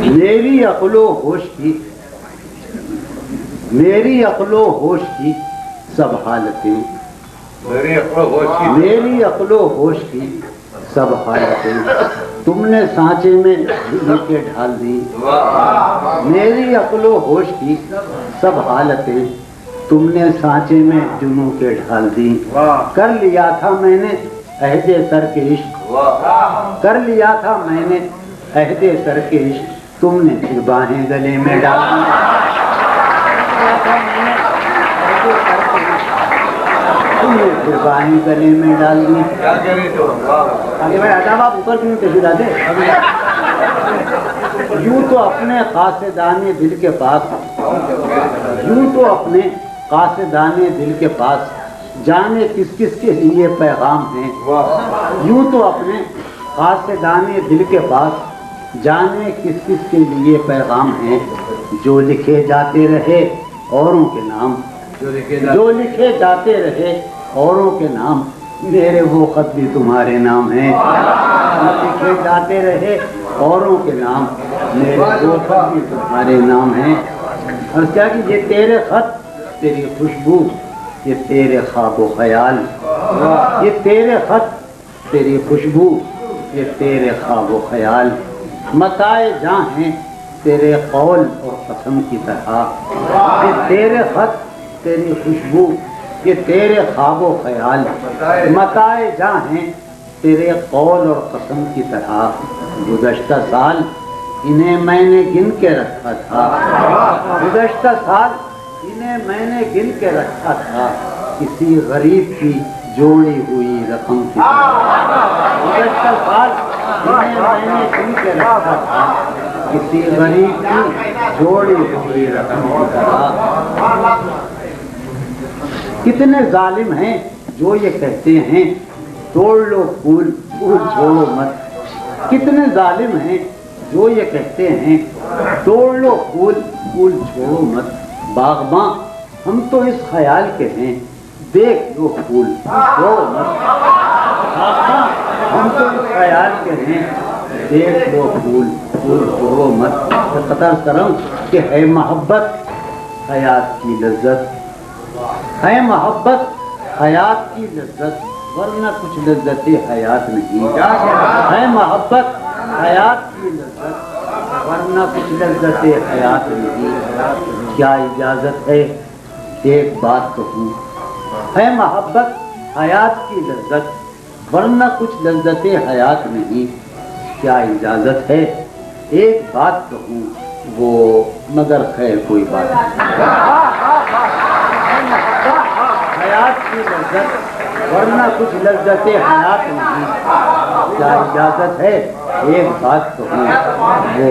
میری عقل و ہوش کی سب حالتیں، میری عقل و ہوش کی سب حالتیں تم نے سانچے میں جھول کے ڈھال دی. میری عقل و ہوش کی سب حالتیں تم نے سانچے میں جنوں کے ڈھال دی. کر لیا تھا میں نے عہد ترک عشق، کر لیا تھا میں نے عہد ترک عشق، تم نے پھر باہیں گلے میں ڈال دی. تم نے پھر باہیں گلے میں ڈال دی. آگے بھائی آداب آپ اوپر کیوں تشریف لاتے؟ یوں تو اپنے قاصدان دل کے پاس، یوں تو اپنے قاصدان دل کے پاس جانے کس کس کے لیے پیغام ہیں. یوں تو اپنے قاصدان دل کے پاس جانے کس کس کے لیے پیغام ہیں. جو لکھے جاتے رہے اوروں کے نام، جو لکھے جاتے رہے اوروں کے نام، میرے وہ خط بھی تمہارے نام ہیں. لکھے جاتے رہے اوروں کے نام، میرے وہ خط بھی تمہارے نام ہیں. اور کیا کہ یہ تیرے خط، تیری خوشبو، یہ تیرے خواب و خیال، یہ تیرے خط، تیری خوشبو، یہ تیرے خواب و خیال، متائے جاں ہیں تیرے قول اور قسم کی طرح. یہ تیرے خط، تیری خوشبو، یہ تیرے خواب و خیال، متائے جاں ہیں تیرے قول اور قسم کی طرح. گزشتہ سال انہیں میں نے گن کے رکھا تھا، گزشتہ سال انہیں میں نے گن کے رکھا تھا، کسی غریب کی جوڑی ہوئی رقم کی طرح. گزشتہ سال انہیں میں نے گن کے رکھا تھا، کسی غریب کی جوڑی ہوئی رقم کی طرح. کتنے ظالم ہیں جو یہ کہتے ہیں توڑ لو پھول پھول چھوڑو مت. کتنے ظالم ہیں جو یہ کہتے ہیں توڑ لو پھول پھول چھوڑو مت. باغباں ہم تو اس خیال کے ہیں دیکھ لو پھول چھوڑو مت. باغباں ہم تو اس خیال کے ہیں دیکھ لو پھول پھول چھوڑو مت. قطع کروں کہ ہے محبت حیات کی لذت، ہے محبت حیات کی لذت، ورنہ کچھ لذت حیات نہیں. ہے محبت حیات کی لذت، ورنہ کچھ لذت حیات نہیں. کیا اجازت ہے ایک بات کہوں، ہے محبت حیات کی لذت، ورنہ کچھ لذت حیات نہیں. کیا اجازت ہے ایک بات کہوں، وہ مگر خیر کوئی بات نہیں. حیات کی لذت، ورنہ کچھ لذت حیات نہیں. کیا اجازت ہے ایک بات کہوں، وہ